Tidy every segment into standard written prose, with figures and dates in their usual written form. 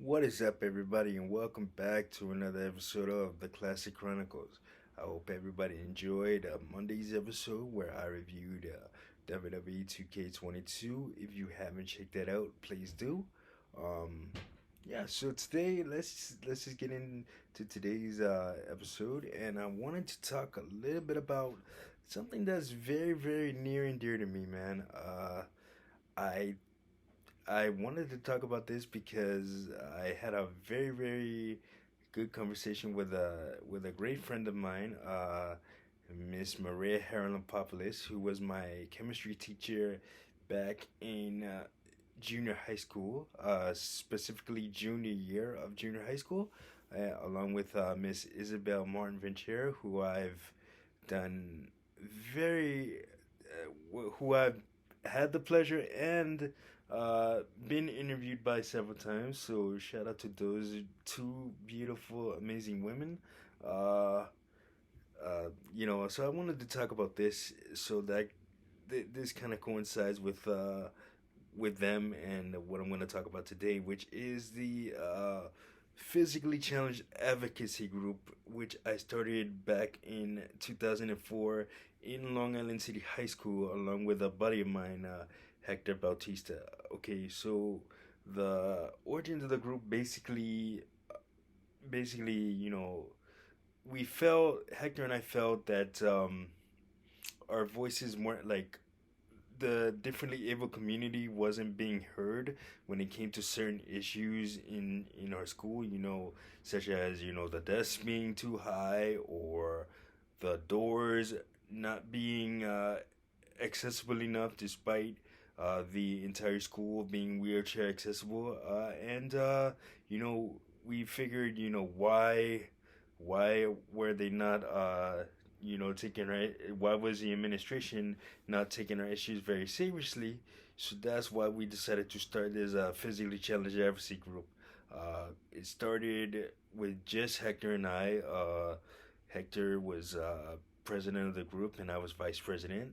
What is up, everybody, and welcome back to another episode of the Classic Chronicles. I hope everybody enjoyed Monday's episode where I reviewed WWE 2K22. If you haven't checked that out, please do. Um, so today let's just get into today's episode, and I wanted to talk a little bit about something that's very near and dear to me, man. I I wanted to talk about this because I had a very good conversation with a great friend of mine, Miss Maria Harlan-Popoulos, who was my chemistry teacher back in junior high school, specifically junior year of junior high school, along with Miss Isabel Martin Ventura, who I've done very, who I've had the pleasure and been interviewed by several times. So shout out to those two beautiful, amazing women. Uh, so I wanted to talk about this so that this kind of coincides with them and what I'm going to talk about today, which is the physically challenged advocacy group, which I started back in 2004 in Long Island City High School, along with a buddy of mine, Hector Bautista. Okay, so the origins of the group basically, we felt Hector and I felt that our voices weren't like the differently able community wasn't being heard when it came to certain issues in our school, such as the desks being too high or the doors not being accessible enough despite the entire school being wheelchair accessible, and we figured, why were they not taking our, why was the administration not taking our issues very seriously? So that's why we decided to start this physically challenged advocacy group. It started with just Hector and I. Hector was president of the group, and I was vice president.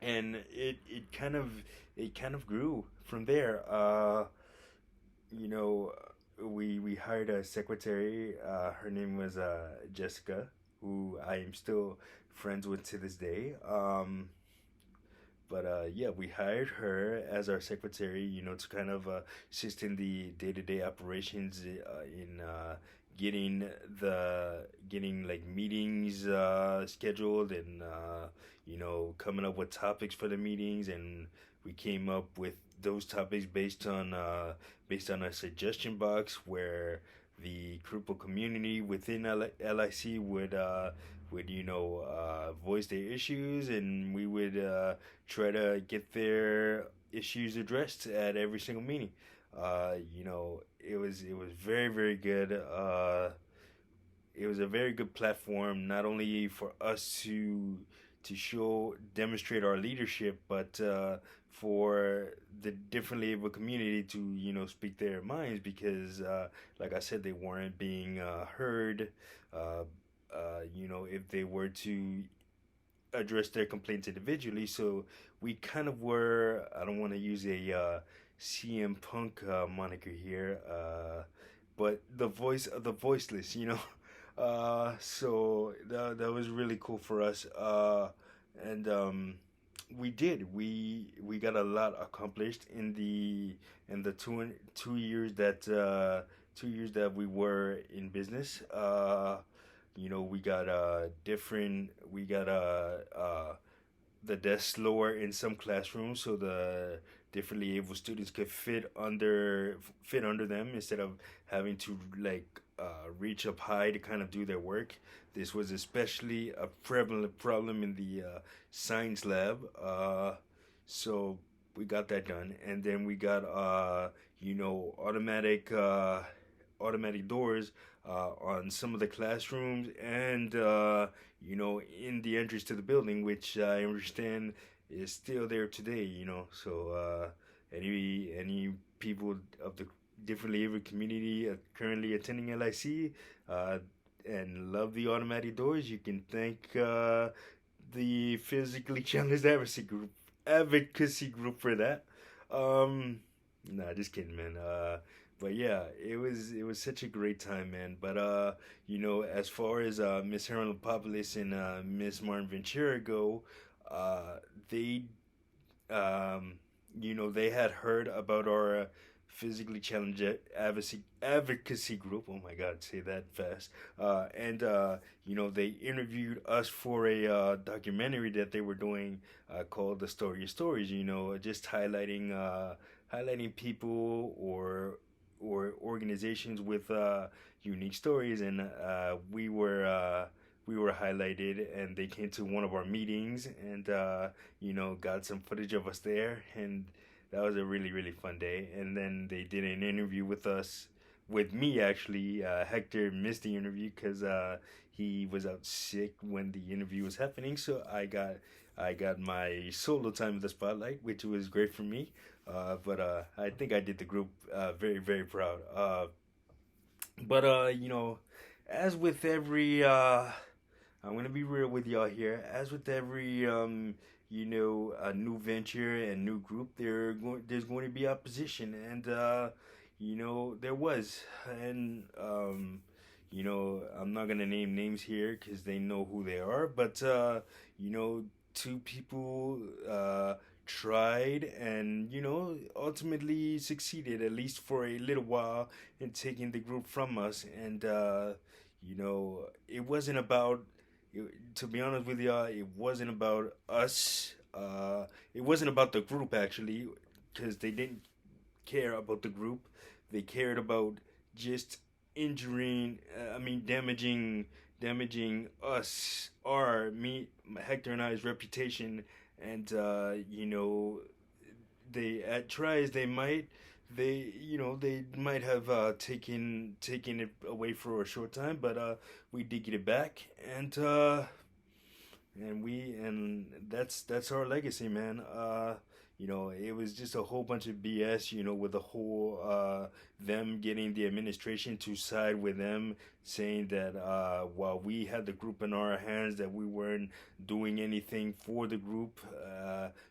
And it kind of grew from there. You know, we hired a secretary. Her name was Jessica, who I am still friends with to this day. But yeah, we hired her as our secretary, to kind of assist in the day to day operations, in getting like meetings scheduled, and coming up with topics for the meetings. And we came up with those topics based on a suggestion box where the cripple community within LIC would voice their issues, and we would try to get their issues addressed at every single meeting. It was very good. It was a very good platform, not only for us to demonstrate our leadership, but for the differently able community to speak their minds, because like I said, they weren't being heard. If they were to address their complaints individually. So we kind of were, I don't want to use a CM Punk moniker here, but the voice of the voiceless, so that was really cool for us. And we got a lot accomplished in the two years that we were in business. We got the desks lower in some classrooms, so the differently able students could fit under them, instead of having to like reach up high to kind of do their work. This was especially a prevalent problem in the science lab. So we got that done, and then we got automatic doors on some of the classrooms, and in the entrance to the building, which I understand is still there today. So any people of the differently able community currently attending LIC, and love the automatic doors, you can thank the physically challenged advocacy group for that. Um, Nah, just kidding, man. But yeah, it was such a great time, man. But as far as Miss Harold Populous and Miss Martin Ventura go, uh, they um, they had heard about our physically challenged advocacy group. Oh my God, say that fast. And they interviewed us for a documentary that they were doing called "The Story of Stories." Just highlighting people or organizations with unique stories, and we were highlighted, and they came to one of our meetings, and got some footage of us there, and that was a really, really fun day. And then they did an interview with us, with me actually. Hector missed the interview because he was out sick when the interview was happening, so I got my solo time in the spotlight, which was great for me. But I think I did the group very, very proud. But as with every I'm gonna be real with y'all here. As with every a new venture and new group, there's going to be opposition, and there was, and I'm not gonna name names here because they know who they are, but you know, two people tried and ultimately succeeded, at least for a little while, in taking the group from us, and it wasn't about to be honest with y'all, it wasn't about us. It wasn't about the group actually, because they didn't care about the group. They cared about just injuring. I mean, damaging us, me, Hector and I's reputation, and they at tries they might have taken it away for a short time, but we did get it back, and that's our legacy, man. It was just a whole bunch of BS, with the whole them getting the administration to side with them, saying that while we had the group in our hands, that we weren't doing anything for the group.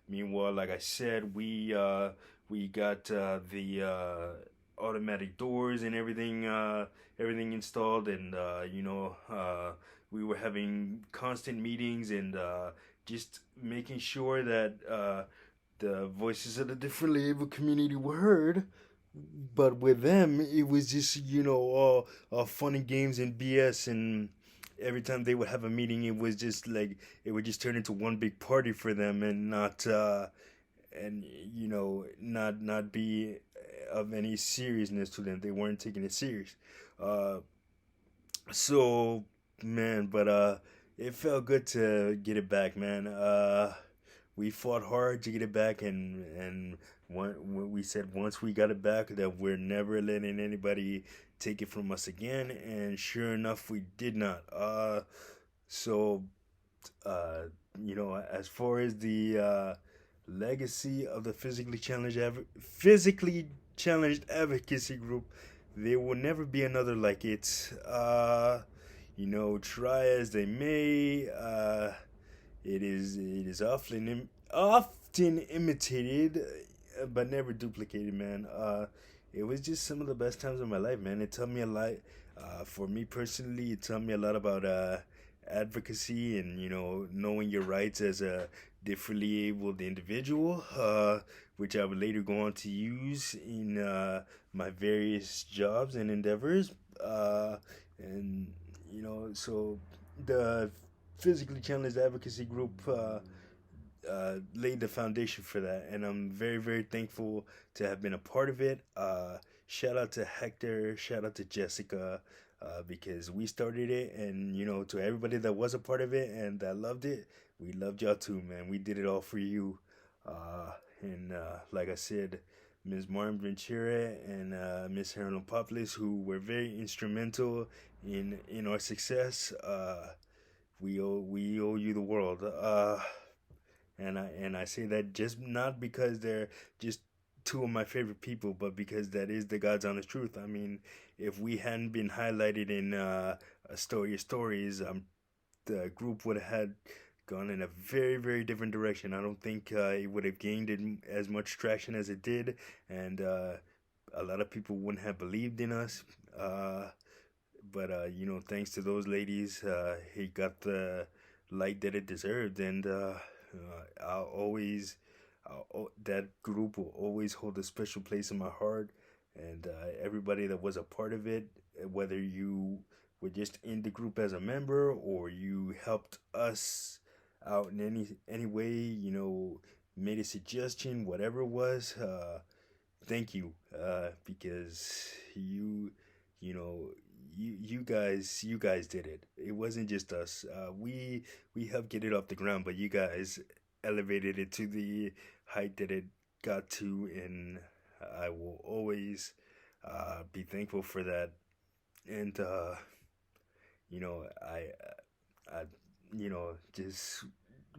Meanwhile, like I said, we got the automatic doors and everything installed, and we were having constant meetings, and just making sure that the voices of the differently able community were heard. But with them, it was just all fun and games and BS, and every time they would have a meeting, it was just like it would just turn into one big party for them, and not be of any seriousness to them. They weren't taking it serious. Uh, so man, but it felt good to get it back, man. We fought hard to get it back, and when we said once we got it back that we're never letting anybody take it from us again, and sure enough, we did not. So uh, as far as the legacy of the physically challenged advocacy group, there will never be another like it. Try as they may, it is often imitated, but never duplicated, man. It was just some of the best times of my life, man. It taught me a lot. For me personally, it taught me a lot about advocacy, and knowing your rights as a differently abled individual, which I would later go on to use in my various jobs and endeavors. And so the physically challenged advocacy group laid the foundation for that, and I'm very, very thankful to have been a part of it. Shout out to Hector, shout out to Jessica, because we started it, and to everybody that was a part of it and that loved it, we loved y'all too, man. We did it all for you. And like I said, Ms. Martin Ventura and Miss Harold Poplis, who were very instrumental in our success. We owe you the world. And I say that just not because they're just two of my favorite people, but because that is the God's honest truth. I mean, if we hadn't been highlighted in a story of stories, the group would have had gone in a very, very different direction. I don't think it would have gained as much traction as it did, and a lot of people wouldn't have believed in us. Uh, but thanks to those ladies, he got the light that it deserved, and I'll always, that group will always hold a special place in my heart, and everybody that was a part of it, whether you were just in the group as a member or you helped us out in any way, made a suggestion, whatever it was. Thank you, because you know you guys did it. It wasn't just us. We helped get it off the ground, but you guys elevated it to the height that it got to, and I will always be thankful for that. And I just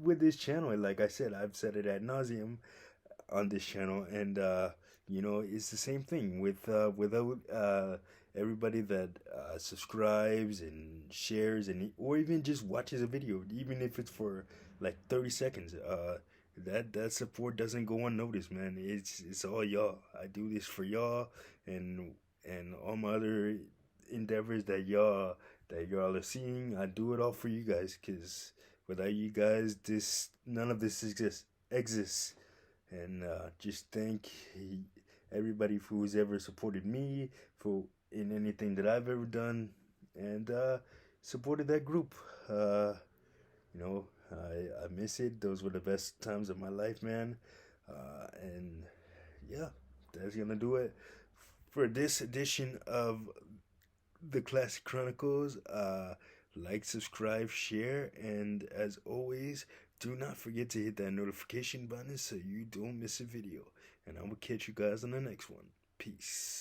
with this channel, like I said, I've said it ad nauseum on this channel, and it's the same thing without everybody that subscribes and shares and or even just watches a video, even if it's for like 30 seconds. That support doesn't go unnoticed, man. It's all y'all. I do this for y'all, and all my other endeavors that y'all are seeing. I do it all for you guys, because without you guys, this none of this exists. And just thank everybody who's ever supported me for in anything that I've ever done, and supported that group. I miss it. Those were the best times of my life, man. And yeah, that's gonna do it for this edition of the Classic Chronicles. Like, subscribe, share, and as always, do not forget to hit that notification button so you don't miss a video. And I will catch you guys on the next one. Peace.